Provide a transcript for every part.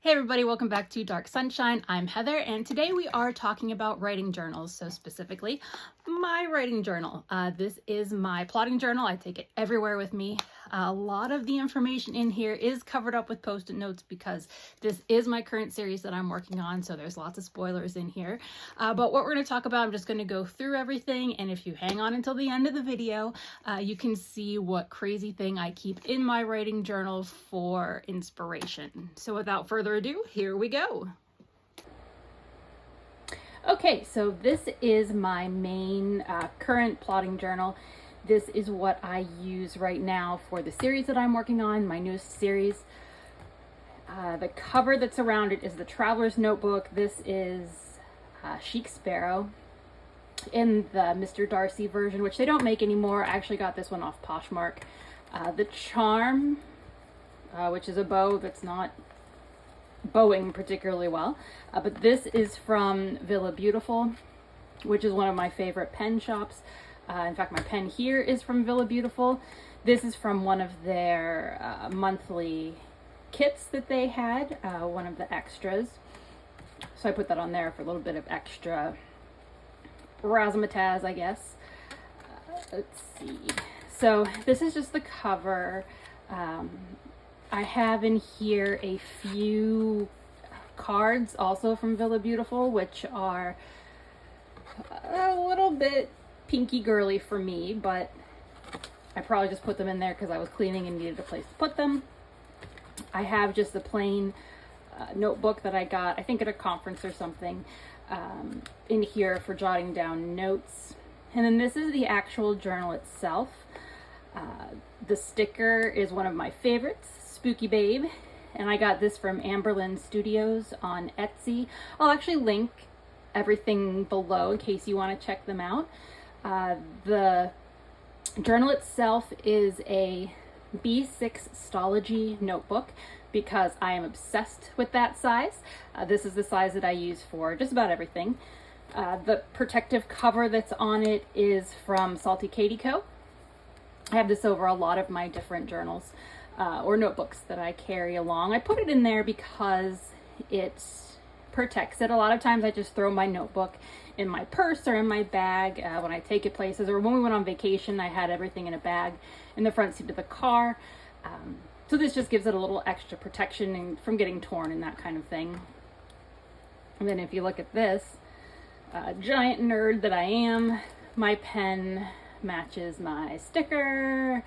Hey everybody, welcome back to Dark Sunshine. I'm Heather, and today we are talking about writing journals, so specifically my writing journal. This is my plotting journal. I take it everywhere with me. A lot of the information in here is covered up with post-it notes because this is my current series that I'm working on, so there's lots of spoilers in here. But what we're going to talk about, I'm just going to go through everything, and if you hang on until the end of the video, you can see what crazy thing I keep in my writing journal for inspiration. So without further ado, here we go. Okay, so this is my main current plotting journal. This is what I use right now for the series that I'm working on, my newest series. The cover that's around it is the Traveler's Notebook. This is Chic Sparrow in the Mr. Darcy version, which they don't make anymore. I actually got this one off Poshmark. The Charm, which is a bow that's not bowing particularly well, but this is from Villa Beautiful, which is one of my favorite pen shops. In fact, my pen here is from Villa Beautiful. This is from one of their monthly kits that they had, one of the extras. So I put that on there for a little bit of extra razzmatazz, I guess. Let's see. So this is just the cover. I have in here a few cards also from Villa Beautiful, which are a little bit pinky girly for me, but I probably just put them in there because I was cleaning and needed a place to put them. I have just a plain notebook that I got, I think at a conference or something, in here for jotting down notes. And then this is the actual journal itself. The sticker is one of my favorites, Spooky Babe, and I got this from Amberlin Studios on Etsy. I'll actually link everything below in case you want to check them out. The journal itself is a B6 Stology notebook because I am obsessed with that size. This is the size that I use for just about everything. The protective cover that's on it is from Salty Katie Co. I have this over a lot of my different journals or notebooks that I carry along. I put it in there because it protects it. A lot of times I just throw my notebook in my purse or in my bag when I take it places, or when we went on vacation I had everything in a bag in the front seat of the car. So this just gives it a little extra protection and from getting torn and that kind of thing. And then if you look at this, giant nerd that I am, my pen matches my sticker.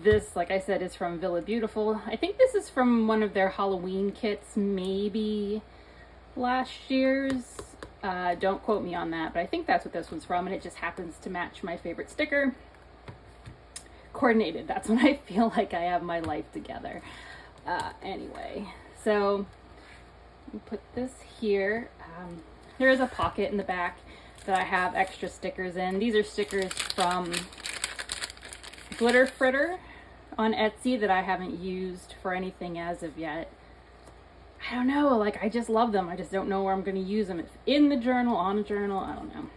This, like I said, is from Villa Beautiful. I think this is from one of their Halloween kits, maybe last year's. Don't quote me on that, but I think that's what this one's from, and it just happens to match my favorite sticker. Coordinated, that's when I feel like I have my life together. Anyway, so put this here. There is a pocket in the back that I have extra stickers in. These are stickers from Glitter Fritter on Etsy that I haven't used for anything as of yet. I don't know, like I just love them. I just don't know where I'm going to use them. If in the journal, on a journal, I don't know.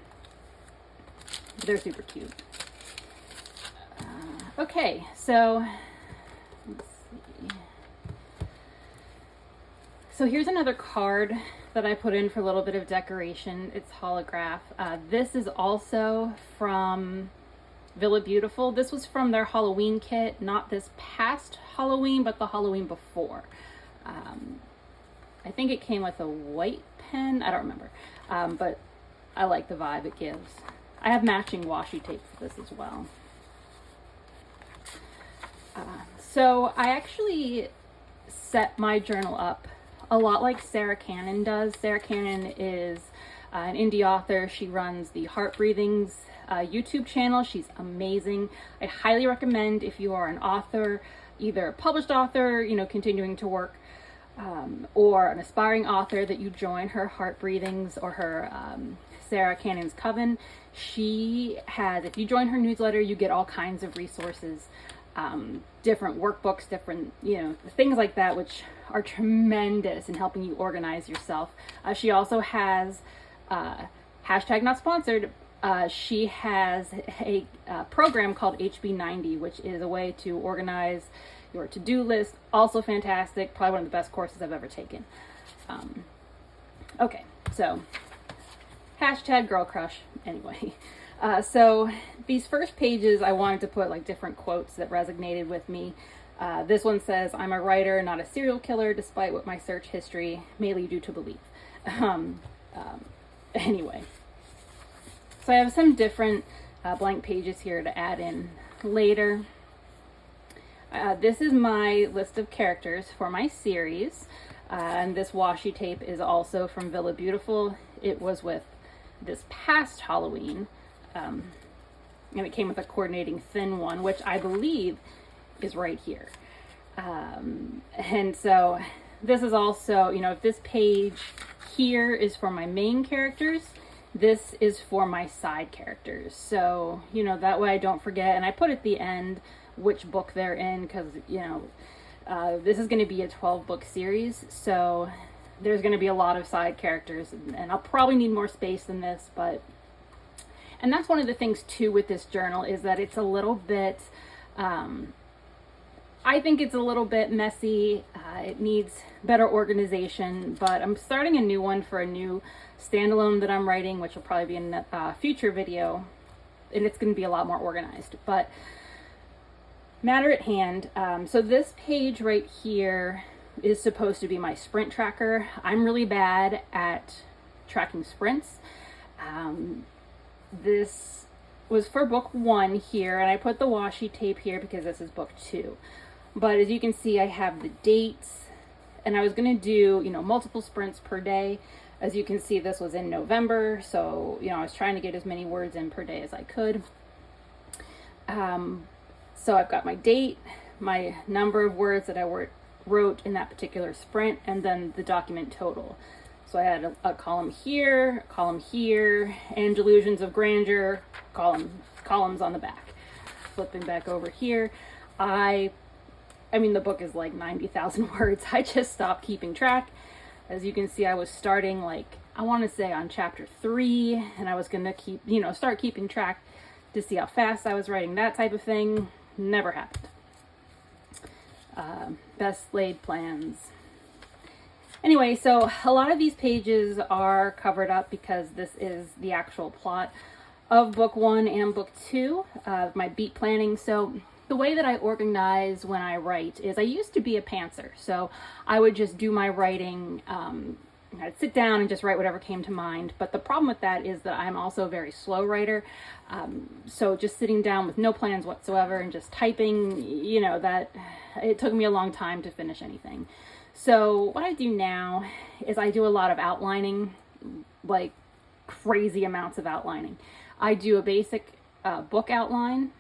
They're super cute. Okay, so let's see. So here's another card that I put in for a little bit of decoration. It's holograph. This is also from Villa Beautiful. This was from their Halloween kit, not this past Halloween, but the Halloween before. I think it came with a white pen. I don't remember, but I like the vibe it gives. I have matching washi tape for this as well. So I actually set my journal up a lot like Sarra Cannon does. Sarra Cannon is an indie author. She runs the Heart Breathings YouTube channel. She's amazing. I highly recommend, if you are an author, either a published author, you know, continuing to work, or an aspiring author, that you join her Heart Breathings or her Sarra Cannon's Coven. She has, if you join her newsletter, you get all kinds of resources, different workbooks, different, you know, things like that, which are tremendous in helping you organize yourself. She also has, hashtag not sponsored, she has a program called HB90, which is a way to organize your to-do list, also fantastic. Probably one of the best courses I've ever taken. Okay, so hashtag girl crush. Anyway, so these first pages, I wanted to put like different quotes that resonated with me. This one says, "I'm a writer, not a serial killer, despite what my search history may lead you to believe." Anyway, so I have some different blank pages here to add in later. This is my list of characters for my series. And this washi tape is also from Villa Beautiful. It was with this past Halloween. And it came with a coordinating thin one, which I believe is right here. And so this is also, you know, if this page here is for my main characters, this is for my side characters. So, you know, that way I don't forget. And I put at the end which book they're in, because, you know, this is going to be a 12-book series, so there's going to be a lot of side characters, and I'll probably need more space than this, and that's one of the things too with this journal, is that it's a little bit, I think it's a little bit messy. It needs better organization, but I'm starting a new one for a new standalone that I'm writing, which will probably be in a future video, and it's going to be a lot more organized. But matter at hand. So this page right here is supposed to be my sprint tracker. I'm really bad at tracking sprints. This was for book 1 here, and I put the washi tape here because this is book 2. But as you can see, I have the dates, and I was going to do, you know, multiple sprints per day. As you can see, this was in November, so, you know, I was trying to get as many words in per day as I could. So I've got my date, my number of words that I wrote in that particular sprint, and then the document total. So I had a column here, and delusions of grandeur, columns on the back. Flipping back over here, I mean, the book is like 90,000 words. I just stopped keeping track. As you can see, I was starting, like, I want to say on chapter 3, and I was going to keep, you know, start keeping track to see how fast I was writing, that type of thing. Never happened. Best laid plans. Anyway, so a lot of these pages are covered up because this is the actual plot of book 1 and book 2 of my beat planning. So the way that I organize when I write is, I used to be a pantser. So I would just do my writing, I'd sit down and just write whatever came to mind. But the problem with that is that I'm also a very slow writer. So just sitting down with no plans whatsoever and just typing, you know, that it took me a long time to finish anything. So what I do now is I do a lot of outlining, like crazy amounts of outlining. I do a basic book outline,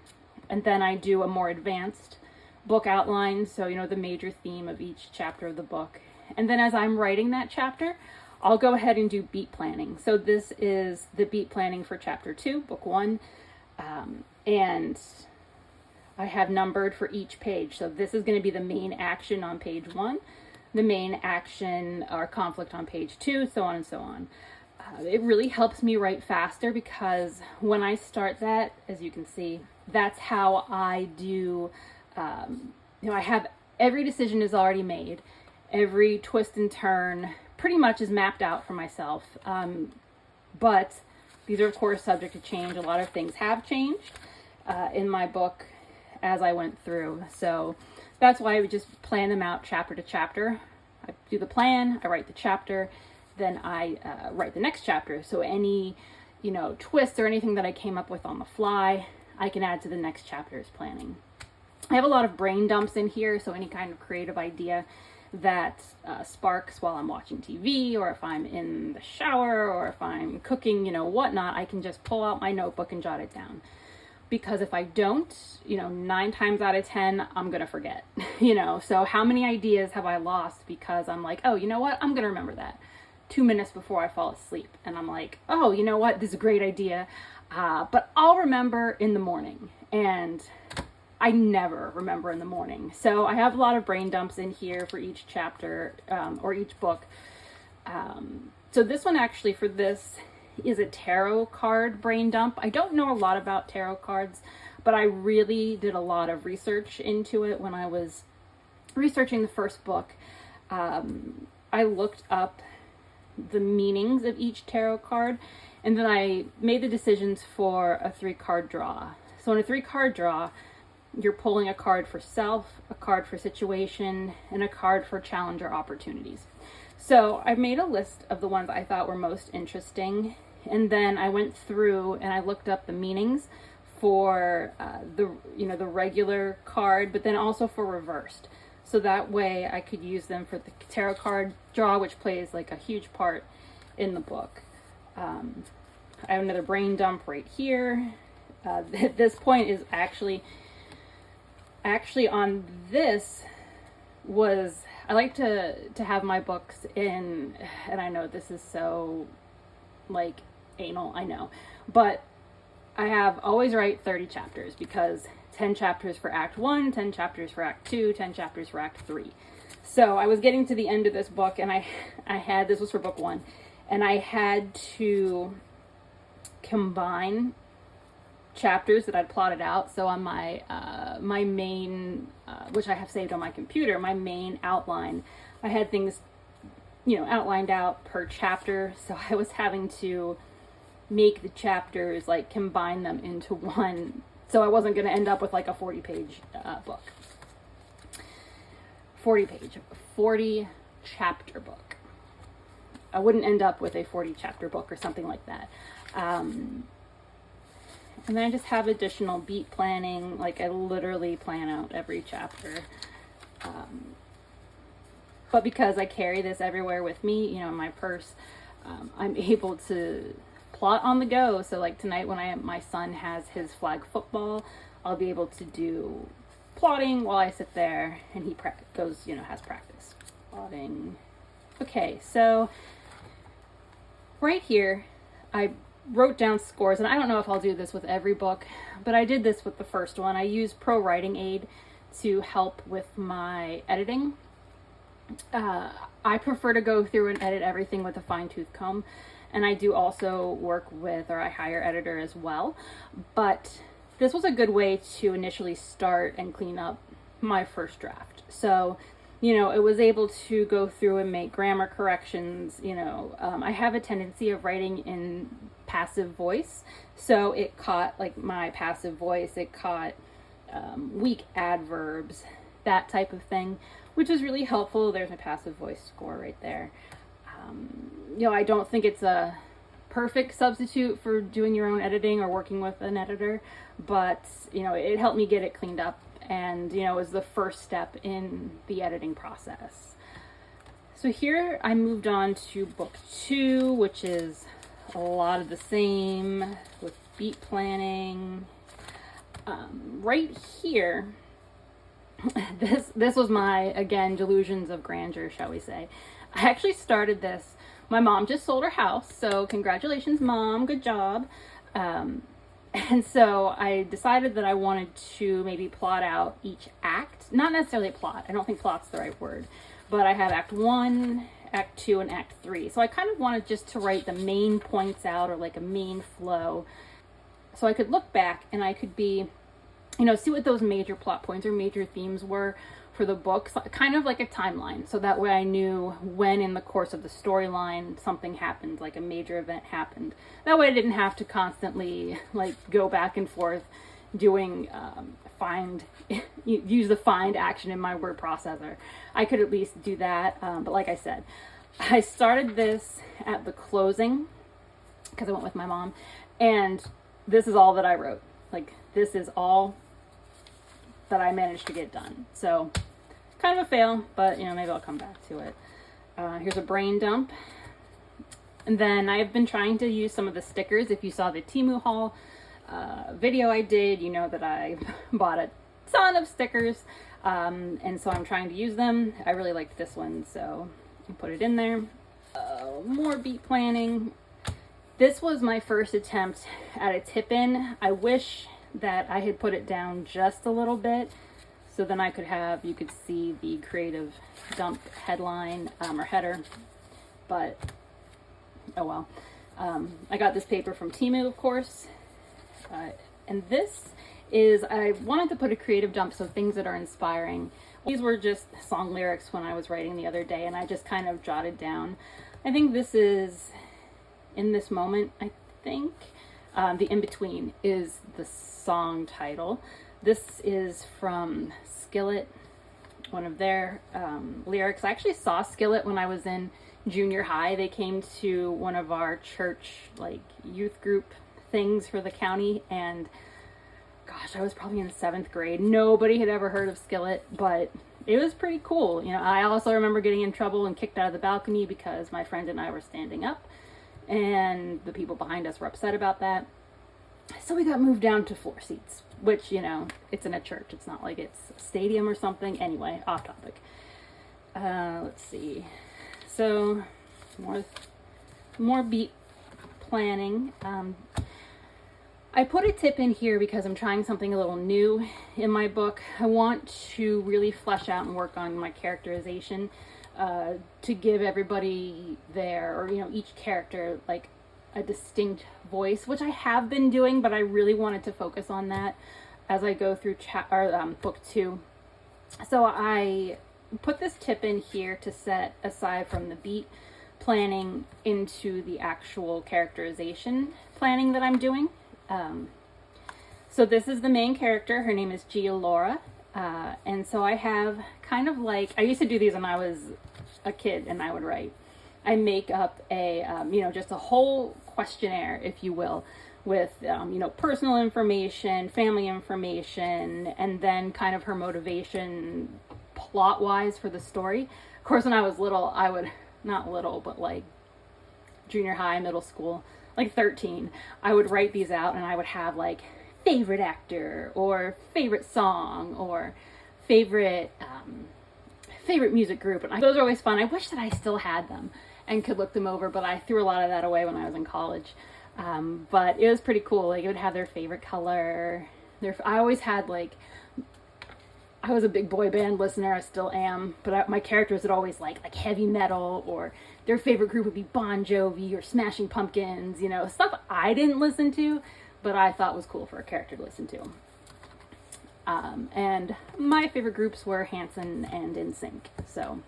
and then I do a more advanced book outline. So, you know, the major theme of each chapter of the book. And then as I'm writing that chapter, I'll go ahead and do beat planning. So this is the beat planning for chapter 2, book 1. And I have numbered for each page. So this is going to be the main action on page 1, the main action or conflict on page 2, so on and so on. It really helps me write faster, because when I start that, as you can see, that's how I do, you know, I have every decision is already made. Every twist and turn pretty much is mapped out for myself. But these are, of course, subject to change. A lot of things have changed in my book as I went through. So that's why I would just plan them out chapter to chapter. I do the plan, I write the chapter, then I write the next chapter. So any, you know, twists or anything that I came up with on the fly, I can add to the next chapter's planning. I have a lot of brain dumps in here, so any kind of creative idea that sparks while I'm watching TV, or if I'm in the shower, or if I'm cooking, you know, whatnot, I can just pull out my notebook and jot it down. Because if I don't, you know, 9 times out of 10, I'm going to forget, you know. So how many ideas have I lost because I'm like, oh, you know what, I'm going to remember that 2 minutes before I fall asleep. And I'm like, oh, you know what, this is a great idea, but I'll remember in the morning. And I never remember in the morning. So I have a lot of brain dumps in here for each chapter or each book. So this one actually, for this, is a tarot card brain dump. I don't know a lot about tarot cards, but I really did a lot of research into it when I was researching the first book, I looked up the meanings of each tarot card, and then I made the decisions for a 3-card draw. So in a 3-card draw, you're pulling a card for self, a card for situation, and a card for challenge or opportunities. So I made a list of the ones I thought were most interesting, and then I went through and I looked up the meanings for the regular card, but then also for reversed. So that way I could use them for the tarot card draw, which plays like a huge part in the book. I have another brain dump right here. This point is actually on this was, I like to have my books in, and I know this is so like anal, I know, but I have always write 30 chapters because 10 chapters for Act 1, 10 chapters for Act 2, 10 chapters for Act 3. So I was getting to the end of this book, and I had, this was for book 1, and I had to combine chapters that I'd plotted out. So on my my main, which I have saved on my computer, my main outline, I had things, outlined out per chapter. So I was having to make the chapters, like combine them into one. So I wasn't going to end up with like a 40-page book. 40 chapter book. I wouldn't end up with a 40 chapter book or something like that. And then I just have additional beat planning. Like I literally plan out every chapter. But because I carry this everywhere with me, in my purse, I'm able to plot on the go. So like tonight when my son has his flag football, I'll be able to do plotting while I sit there and he has practice. Plotting. Okay, so right here, I wrote down scores, and I don't know if I'll do this with every book, but I did this with the first one. I used Pro Writing Aid to help with my editing. I prefer to go through and edit everything with a fine-tooth comb, and I do also work with, or I hire editor as well, but this was a good way to initially start and clean up my first draft. So, it was able to go through and make grammar corrections. I have a tendency of writing in passive voice, so it caught like my passive voice, it caught weak adverbs, that type of thing, which was really helpful. There's my passive voice score right there. I don't think it's a perfect substitute for doing your own editing or working with an editor, but it helped me get it cleaned up, and it was the first step in the editing process. So here I moved on to book 2, which is a lot of the same with beat planning. Right here, this was my, again, delusions of grandeur, shall we say. I actually started this, my mom just sold her house, so congratulations, Mom, good job. And so I decided that I wanted to maybe plot out each act. Not necessarily plot, I don't think plot's the right word, but I have Act 1, Act 2, and Act 3. So I kind of wanted just to write the main points out, or like a main flow, so I could look back and I could be, see what those major plot points or major themes were for the book, kind of like a timeline. So that way I knew when in the course of the storyline something happened, like a major event happened. That way I didn't have to constantly like go back and forth doing use the find action in my word processor. I could at least do that. But like I said, I started this at the closing because I went with my mom, and this is all that I wrote. Like, this is all that I managed to get done. So kind of a fail, but maybe I'll come back to it. Here's a brain dump. And then I've been trying to use some of the stickers. If you saw the Temu haul video I did, you know that I bought a ton of stickers. And so I'm trying to use them. I really liked this one, so I put it in there. More beat planning. This was my first attempt at a tip-in. I wish that I had put it down just a little bit, so then you could see the creative dump headline or header, but oh well. I got this paper from Temu, of course, and this is, I wanted to put a creative dump, so things that are inspiring, These were just song lyrics when I was writing the other day, and I just kind of jotted down. I think this is In This Moment, I think. The In Between is the song title. This is from Skillet, one of their lyrics. I actually saw Skillet when I was in junior high. They came to one of our church like youth group things for the county, and gosh, I was probably in 7th grade. Nobody had ever heard of Skillet, but it was pretty cool. You know, I also remember getting in trouble and kicked out of the balcony because my friend and I were standing up, and the people behind us were upset about that. So we got moved down to floor seats, which, you know, it's in a church. It's not like it's a stadium or something. Anyway, off topic. Let's see. So, more beat planning. I put a tip in here because I'm trying something a little new in my book. I want to really flesh out and work on my characterization to give everybody there, or, you know, each character, like, a distinct voice, which I have been doing, but I really wanted to focus on that as I go through book 2. So I put this tip in here to set aside from the beat planning into the actual characterization planning that I'm doing. So this is the main character. Her name is Gia Laura. And so I have kind of like, I used to do these when I was a kid and I would write. I make up a, you know, just a whole questionnaire, if you will, with, you know, personal information, family information, and then kind of her motivation plot-wise for the story. Of course, when I was little, I would, not little, but like junior high, middle school, like 13, I would write these out, and I would have like favorite actor, or favorite song, or favorite music group, and those are always fun. I wish that I still had them and could look them over, but I threw a lot of that away when I was in college. But it was pretty cool. Like, it would have their favorite color. I always had, like, I was a big boy band listener. I still am, but my characters would always like heavy metal, or their favorite group would be Bon Jovi or Smashing Pumpkins, you know, stuff I didn't listen to, but I thought was cool for a character to listen to. And my favorite groups were Hanson and NSYNC. So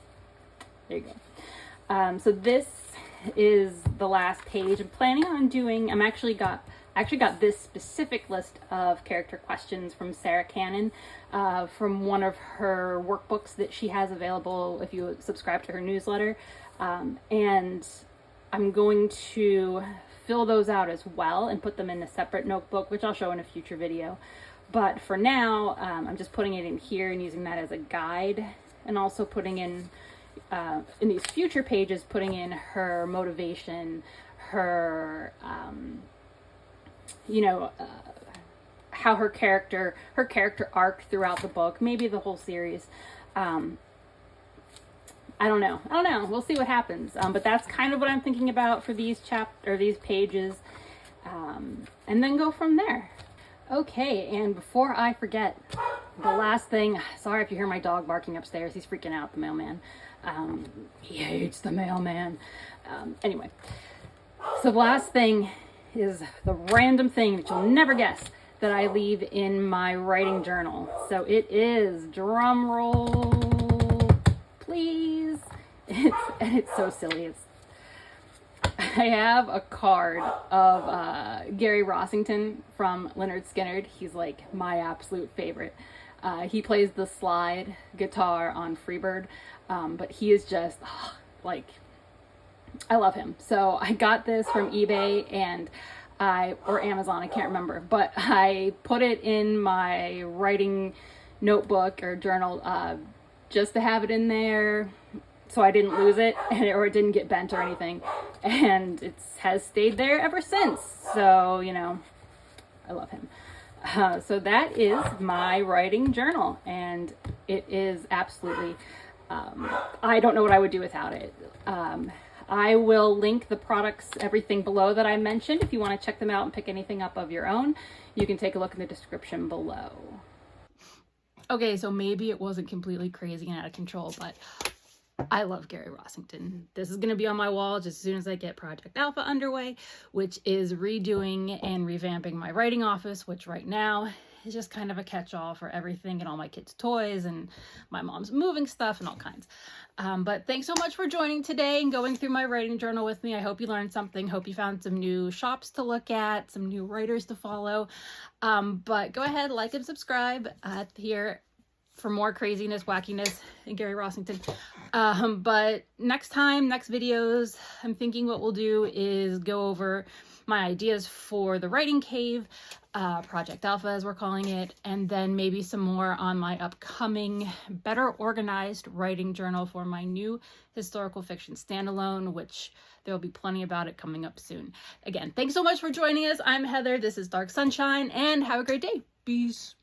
there you go. So this is the last page. I'm planning on doing, I actually got this specific list of character questions from Sarra Cannon, from one of her workbooks that she has available if you subscribe to her newsletter. And I'm going to fill those out as well and put them in a separate notebook, which I'll show in a future video. But for now, I'm just putting it in here and using that as a guide, and also putting in these future pages, putting in her motivation, her, you know, how her character arc throughout the book, maybe the whole series. I don't know. We'll see what happens. But that's kind of what I'm thinking about for these pages, and then go from there. Okay, and before I forget, the last thing, sorry if you hear my dog barking upstairs, he's freaking out, the mailman. He hates the mailman. Anyway, so the last thing is the random thing that you'll never guess that I leave in my writing journal. So it is, drum roll, please. It's so silly. I have a card of Gary Rossington from Lynyrd Skynyrd. He's like my absolute favorite. He plays the slide guitar on Freebird, but he is just like, I love him. So I got this from eBay or Amazon, I can't remember, but I put it in my writing notebook or journal just to have it in there, so I didn't lose it, or it didn't get bent or anything, and it has stayed there ever since. So, you know, I love him. So that is my writing journal, and it is absolutely, I don't know what I would do without it. I will link the products, everything below that I mentioned. If you want to check them out and pick anything up of your own, you can take a look in the description below. Okay, so maybe it wasn't completely crazy and out of control, but I love Gary Rossington. This is going to be on my wall just as soon as I get Project Alpha underway, which is redoing and revamping my writing office, which right now is just kind of a catch-all for everything and all my kids' toys and my mom's moving stuff and all kinds. But thanks so much for joining today and going through my writing journal with me. I hope you learned something. Hope you found some new shops to look at, some new writers to follow. But go ahead, like and subscribe here for more craziness, wackiness, and Gary Rossington. But next videos, I'm thinking what we'll do is go over my ideas for the writing cave, Project Alpha as we're calling it, and then maybe some more on my upcoming better organized writing journal for my new historical fiction standalone, which there'll be plenty about it coming up soon. Again, thanks so much for joining us. I'm Heather, this is Dark Sunshine, and have a great day. Peace.